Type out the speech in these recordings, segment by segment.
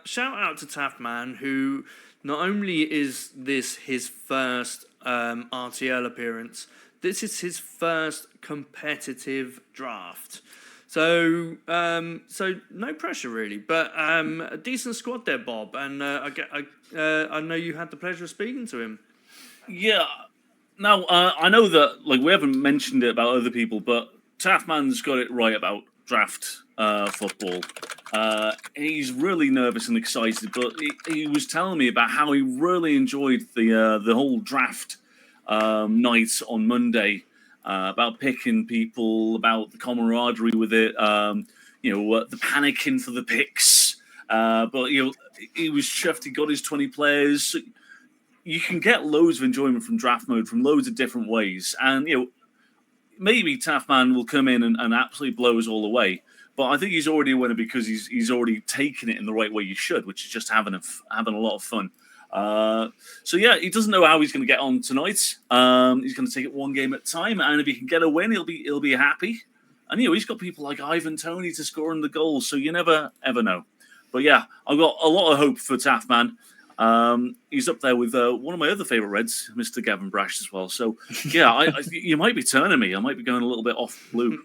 Shout out to Taffman, who not only is this his first RTL appearance, this is his first competitive draft. So no pressure really, but a decent squad there, Bob. And I know you had the pleasure of speaking to him. Yeah. Now I know that we haven't mentioned it about other people, but Taffman's got it right about draft football. He's really nervous and excited, but he was telling me about how he really enjoyed the whole draft night on Monday. About picking people, about the camaraderie with it, the panicking for the picks. But he was chuffed. He got his 20 players. You can get loads of enjoyment from draft mode from loads of different ways, and maybe Taffman will come in and absolutely blow us all away. But I think he's already a winner because he's already taken it in the right way you should, which is just having a lot of fun. So yeah, he doesn't know how he's going to get on tonight. He's going to take it one game at a time, and if he can get a win, he'll be happy. And he's got people like Ivan Toney to score in the goals, so you never ever know. But yeah, I've got a lot of hope for Taffman. He's up there with one of my other favourite Reds, Mr. Gavin Brash, as well. So yeah, you might be turning me. I might be going a little bit off blue.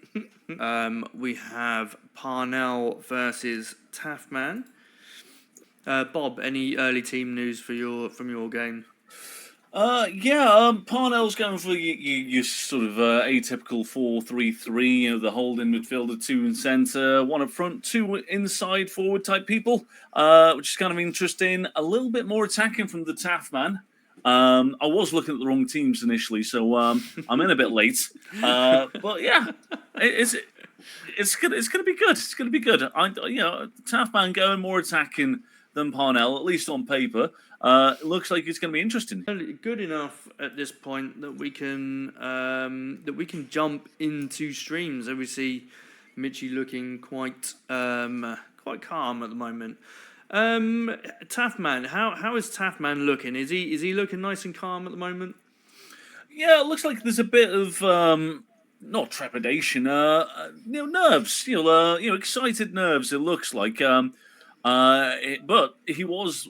We have Parnell versus Taffman. Bob, any early team news from your game? Parnell's going for your sort of atypical 4-3-3. The holding midfielder, 2 in centre, 1 up front, 2 inside forward type people, which is kind of interesting. A little bit more attacking from the Taffman. I was looking at the wrong teams initially, so I'm in a bit late. But yeah, it's good. It's going to be good. It's going to be good. Taffman going more attacking than Parnell, at least on paper. It looks like it's going to be interesting. Good enough at this point that we can jump into streams. And we see Mitchie looking quite calm at the moment. Taffman, how is Taffman looking? Is he looking nice and calm at the moment? Yeah, it looks like there's a bit of not trepidation, nerves. Excited nerves. It looks like. But he was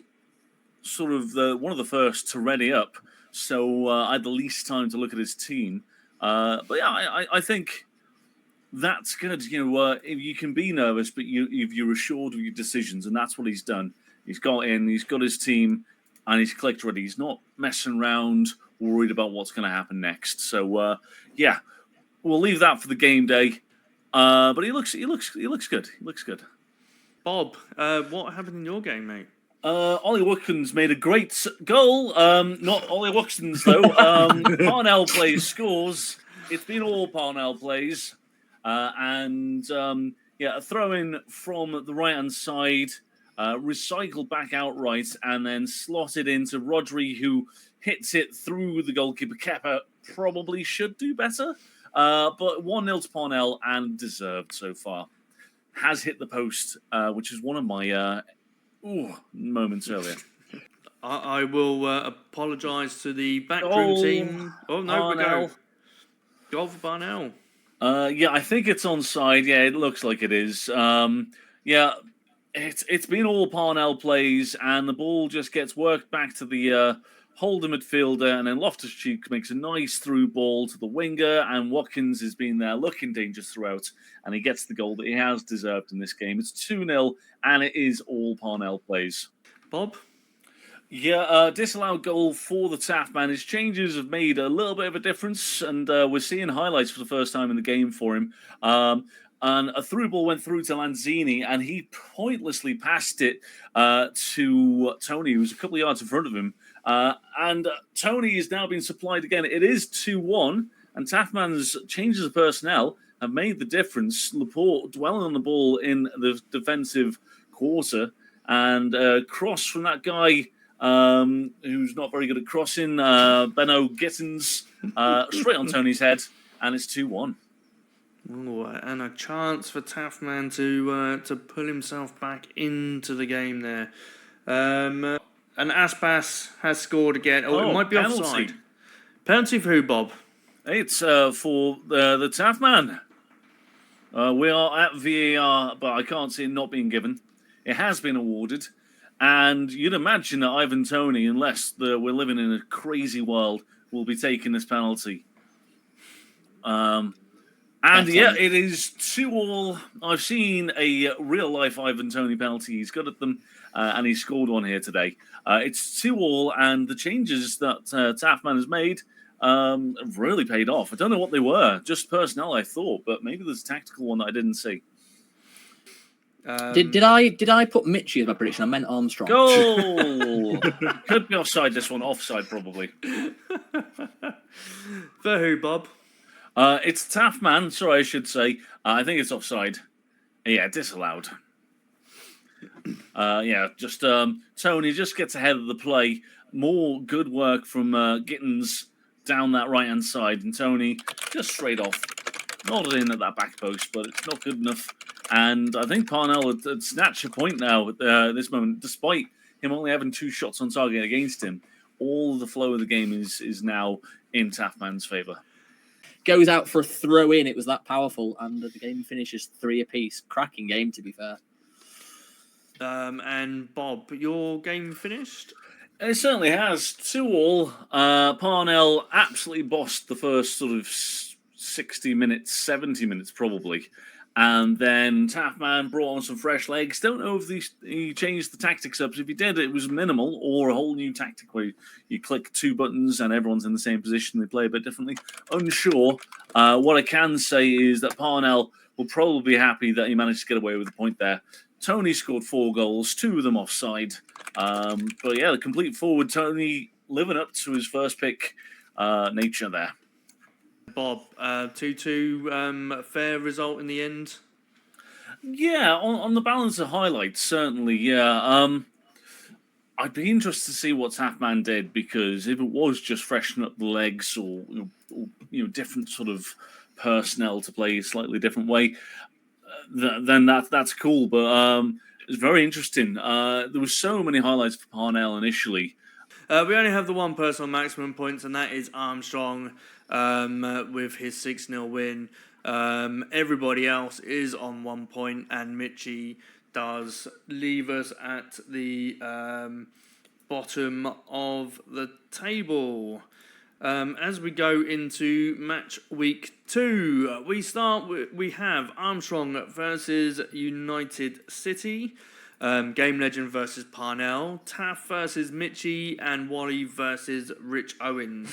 sort of one of the first to ready up, so I had the least time to look at his team. But yeah, I think that's good. You can be nervous, but if you're assured of your decisions, and that's what he's done. He's got in, he's got his team, and he's clicked ready. He's not messing around, worried about what's going to happen next. So yeah, we'll leave that for the game day. But he looks good. He looks good. Bob, what happened in your game, mate? Ollie Watkins made a great goal. Not Ollie Watkins, though. Parnell plays scores. It's been all Parnell plays. A throw in from the right-hand side, recycled back outright, and then slotted into Rodri, who hits it through the goalkeeper. Kepa probably should do better. But 1-0 to Parnell, and deserved so far. Has hit the post, which is one of my moments earlier. I will apologise to the backroom team. Oh no, we go. Goal for Parnell. I think it's onside. Yeah, it looks like it is. It's been all Parnell plays, and the ball just gets worked back to the holder midfielder, and then Loftus-Cheek makes a nice through ball to the winger, and Watkins has been there looking dangerous throughout, and he gets the goal that he has deserved in this game. It's 2-0, and it is all Parnell plays. Bob? Yeah, disallowed goal for the Taffman. His changes have made a little bit of a difference, and we're seeing highlights for the first time in the game for him. And a through ball went through to Lanzini, and he pointlessly passed it to Toney, who's a couple of yards in front of him. And Toney is now being supplied again. It is 2-1, and Taffman's changes of personnel have made the difference. Laporte dwelling on the ball in the defensive quarter, and cross from that guy who's not very good at crossing, Benno Gittins, straight on Toney's head, and it's 2-1. Ooh, and a chance for Taffman to pull himself back into the game there. And Aspas has scored again. Oh, it might be penalty. Offside. Penalty for who, Bob? It's for the Taffman. We are at VAR, but I can't see it not being given. It has been awarded. And you'd imagine that Ivan Toney, unless we're living in a crazy world, will be taking this penalty. And yeah, it is 2-2. I've seen a real life Ivan Toney penalty. He's good at them, and he scored one here today. It's 2-2, and the changes that Taffman has made have really paid off. I don't know what they were, just personnel, I thought, but maybe there's a tactical one that I didn't see. Did I put Mitchie as my prediction? I meant Armstrong. Goal! Could be offside this one, offside probably. For who, Bob? It's Taffman, sorry, I should say. I think it's offside. Yeah, disallowed. Just Toney just gets ahead of the play. More good work from Gittins down that right-hand side, and Toney just straight off. Nodded in at that back post, but it's not good enough. And I think Parnell had snatched a point now at this moment, despite him only having 2 shots on target against him. All the flow of the game is now in Taffman's favour. Goes out for a throw in. It was that powerful, and the game finishes 3 apiece. Cracking game, to be fair. And Bob, your game finished? It certainly has. 2-2. Parnell absolutely bossed the first sort of 60 minutes, 70 minutes probably. And then Taffman brought on some fresh legs. Don't know if he changed the tactics up. If he did, it was minimal, or a whole new tactic where you click 2 buttons and everyone's in the same position. They play a bit differently. Unsure. What I can say is that Parnell will probably be happy that he managed to get away with a point there. Toney scored 4 goals, 2 of them offside. But yeah, the complete forward, Toney living up to his first pick nature there. Bob, 2-2, fair result in the end? Yeah, on the balance of highlights, certainly, yeah. I'd be interested to see what Taffman did, because if it was just freshen up the legs or different sort of personnel to play a slightly different way, then that's cool. But it's very interesting. There were so many highlights for Parnell initially. We only have the one person on maximum points, and that is Armstrong with his 6-0 win. Everybody else is on 1 point, and Mitchie does leave us at the bottom of the table. As we go into match week 2, we have Armstrong versus United City. Game Legend versus Parnell, Taff versus Mitchie, and Wally versus Rich Owens.